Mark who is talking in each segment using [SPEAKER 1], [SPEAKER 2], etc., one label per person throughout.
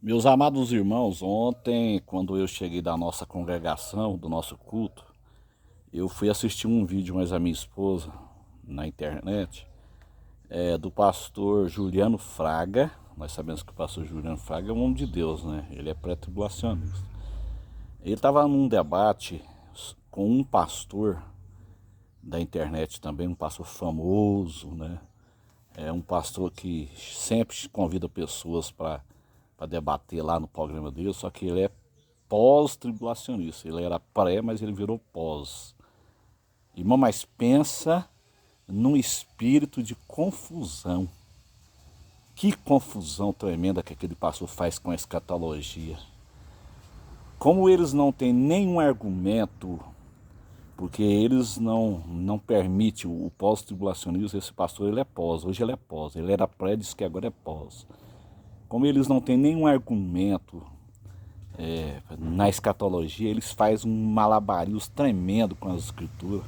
[SPEAKER 1] Meus amados irmãos, ontem, quando eu cheguei da nossa congregação, do nosso culto, eu fui assistir um vídeo, mais a minha esposa, na internet, do pastor Juliano Fraga. Nós sabemos que o pastor Juliano Fraga é um homem de Deus, né? Ele é pré-tribulacionista. Ele estava num debate com um pastor da internet também, um pastor famoso, né? É um pastor que sempre convida pessoas para debater lá no programa dele, só que ele é pós-tribulacionista. Ele era pré, mas ele virou pós. Irmão, mas pensa num espírito de confusão. Que confusão tremenda que aquele pastor faz com a escatologia. Como eles não têm nenhum argumento, porque eles não permitem o pós-tribulacionismo, esse pastor ele é pós, hoje ele é pós, ele era pré, diz que agora é pós. Como eles não têm nenhum argumento na escatologia, eles fazem um malabarismo tremendo com as escrituras.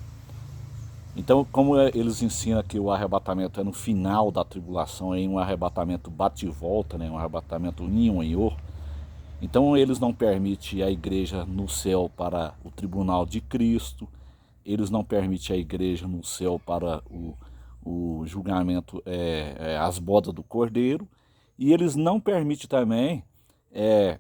[SPEAKER 1] Então, como eles ensinam que o arrebatamento é no final da tribulação, é um arrebatamento bate e volta, né? Um arrebatamento ninho em or. Então, eles não permitem a igreja no céu para o tribunal de Cristo, eles não permitem a igreja no céu para o julgamento, as bodas do Cordeiro, e eles não permitem também é,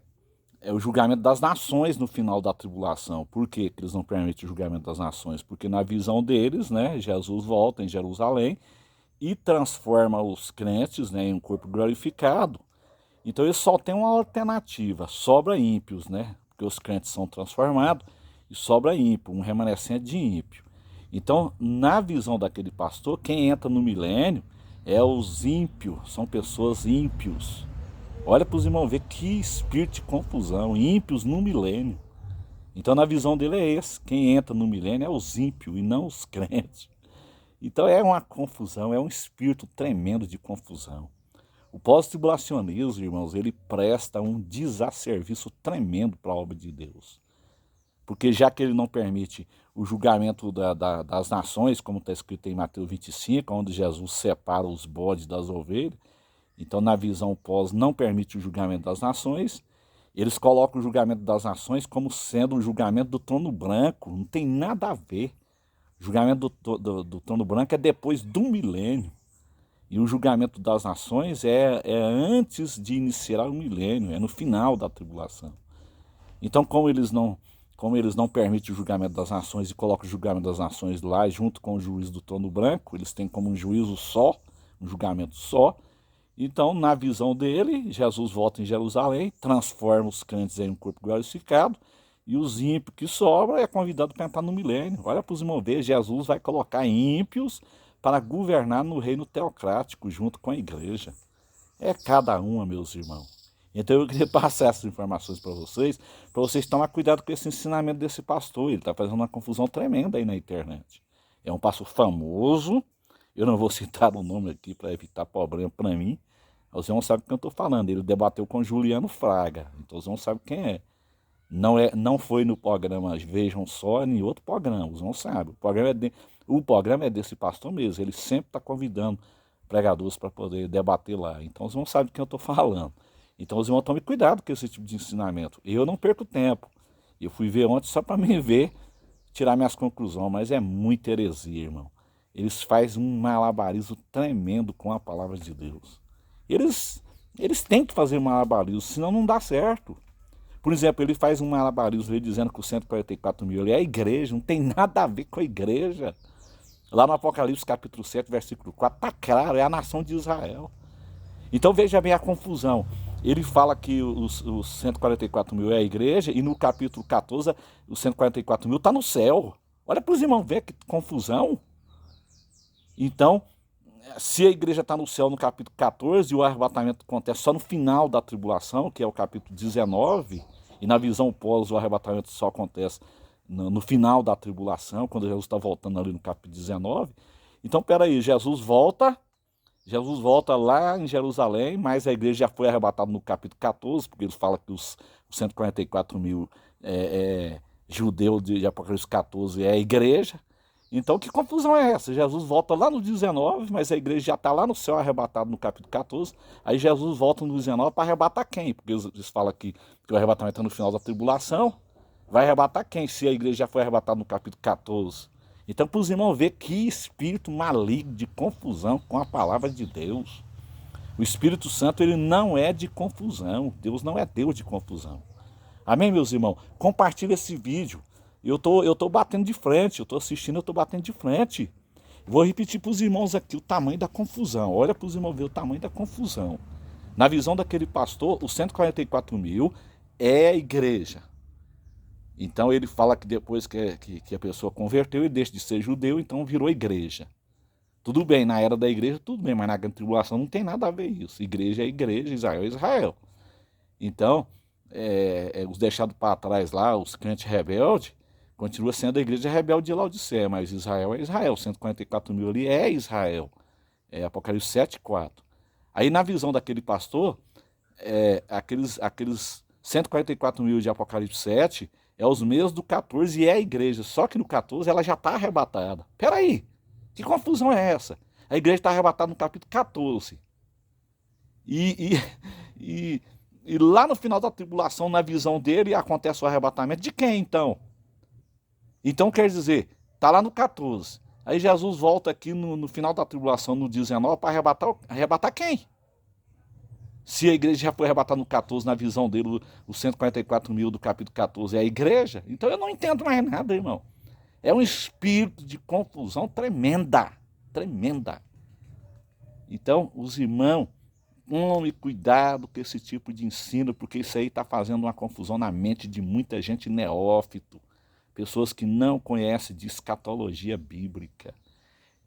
[SPEAKER 1] o julgamento das nações no final da tribulação. Por que eles não permitem o julgamento das nações? Porque na visão deles, né, Jesus volta em Jerusalém e transforma os crentes, né, em um corpo glorificado. Então eles só têm uma alternativa, sobra ímpios, né? Porque os crentes são transformados e sobra ímpio, um remanescente de ímpio. Então, na visão daquele pastor, quem entra no milênio é os ímpios, são pessoas ímpios. Olha para os irmãos ver que espírito de confusão, ímpios no milênio. Então, na visão dele é esse, quem entra no milênio é os ímpios e não os crentes. Então é uma confusão, é um espírito tremendo de confusão. O pós-tribulacionismo, irmãos, ele presta um desasserviço tremendo para a obra de Deus. Porque já que ele não permite o julgamento das nações, como está escrito em Mateus 25, onde Jesus separa os bodes das ovelhas, então na visão pós não permite o julgamento das nações, eles colocam o julgamento das nações como sendo o julgamento do trono branco, não tem nada a ver. O julgamento do trono branco é depois do milênio. E o julgamento das nações é antes de iniciar o milênio, é no final da tribulação. Então, como eles não permitem o julgamento das nações e colocam o julgamento das nações lá junto com o juízo do trono branco, eles têm como um juízo só, um julgamento só. Então, na visão dele, Jesus volta em Jerusalém, transforma os crentes em um corpo glorificado, e os ímpios que sobram é convidado para entrar no milênio. Olha para os irmãos ver, Jesus vai colocar ímpios para governar no reino teocrático junto com a igreja. É cada uma, meus irmãos. Então eu queria passar essas informações para vocês tomar cuidado com esse ensinamento desse pastor. Ele está fazendo uma confusão tremenda aí na internet. É um pastor famoso, eu não vou citar o nome aqui para evitar problema para mim. Os irmãos sabem o que eu estou falando. Ele debateu com Juliano Fraga, então os irmãos sabem quem é. Não foi no programa Vejam Só, nem outro programa, os irmãos sabem. O programa é desse pastor mesmo, ele sempre está convidando pregadores para poder debater lá. Então os irmãos sabem de quem eu estou falando. Então os irmãos tomem cuidado com esse tipo de ensinamento. Eu não perco tempo. Eu fui ver ontem só para me ver, tirar minhas conclusões, mas é muita heresia, irmão. Eles fazem um malabarismo tremendo com a palavra de Deus. Eles têm que fazer malabarismo, senão não dá certo. Por exemplo, ele faz um malabarismo ali dizendo que os 144 mil ali é a igreja, não tem nada a ver com a igreja. Lá no Apocalipse capítulo 7, versículo 4, está claro, é a nação de Israel. Então veja bem a confusão. Ele fala que os 144 mil é a igreja, e no capítulo 14, os 144 mil está no céu. Olha para os irmãos ver que confusão. Então, se a igreja está no céu no capítulo 14 e o arrebatamento acontece só no final da tribulação, que é o capítulo 19, e na visão pós o arrebatamento só acontece no final da tribulação, quando Jesus está voltando ali no capítulo 19. Então, peraí, Jesus volta lá em Jerusalém, mas a igreja já foi arrebatada no capítulo 14, porque ele fala que os 144 mil judeus de Apocalipse 14 é a igreja. Então, que confusão é essa? Jesus volta lá no 19, mas a igreja já está lá no céu arrebatado no capítulo 14. Aí Jesus volta no 19 para arrebatar quem? Porque eles falam que o arrebatamento é no final da tribulação. Vai arrebatar quem se a igreja já foi arrebatada no capítulo 14? Então, para os irmãos ver que espírito maligno de confusão com a palavra de Deus. O Espírito Santo, ele não é de confusão. Deus não é Deus de confusão. Amém, meus irmãos? Compartilha esse vídeo. Eu tô batendo de frente, eu tô assistindo, eu tô batendo de frente. Vou repetir para os irmãos aqui o tamanho da confusão. Olha para os irmãos ver o tamanho da confusão. Na visão daquele pastor, os 144 mil é a igreja. Então ele fala que depois que a pessoa converteu e deixa de ser judeu, então virou igreja. Tudo bem, na era da igreja, tudo bem, mas na grande tribulação não tem nada a ver isso. Igreja é igreja, Israel é Israel. Então, os deixados para trás lá, os crentes rebeldes, continua sendo a igreja rebelde de Laodiceia, mas Israel é Israel, 144 mil ali é Israel. É Apocalipse 7, 4. Aí na visão daquele pastor, aqueles 144 mil de Apocalipse 7 é os mesmos do 14 e é a igreja. Só que no 14 ela já está arrebatada. Peraí, que confusão é essa? A igreja está arrebatada no capítulo 14. E lá no final da tribulação, na visão dele, acontece o arrebatamento de quem então? Então quer dizer, está lá no 14. Aí Jesus volta aqui no final da tribulação, no 19, para arrebatar quem? Se a igreja já foi arrebatada no 14, na visão dele, os 144 mil do capítulo 14 é a igreja, então eu não entendo mais nada, irmão. É um espírito de confusão tremenda, tremenda. Então, os irmãos, tome cuidado com esse tipo de ensino, porque isso aí está fazendo uma confusão na mente de muita gente neófito, pessoas que não conhecem de escatologia bíblica.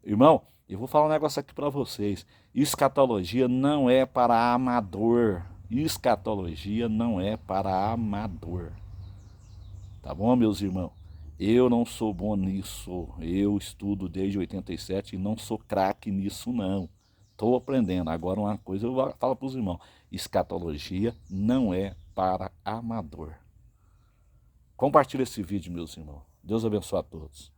[SPEAKER 1] Irmão, eu vou falar um negócio aqui para vocês. Escatologia não é para amador. Escatologia não é para amador. Tá bom, meus irmãos? Eu não sou bom nisso. Eu estudo desde 87 e não sou craque nisso, não. Estou aprendendo. Agora, uma coisa eu falo para os irmãos. Escatologia não é para amador. Compartilhe esse vídeo, meus irmãos. Deus abençoe a todos.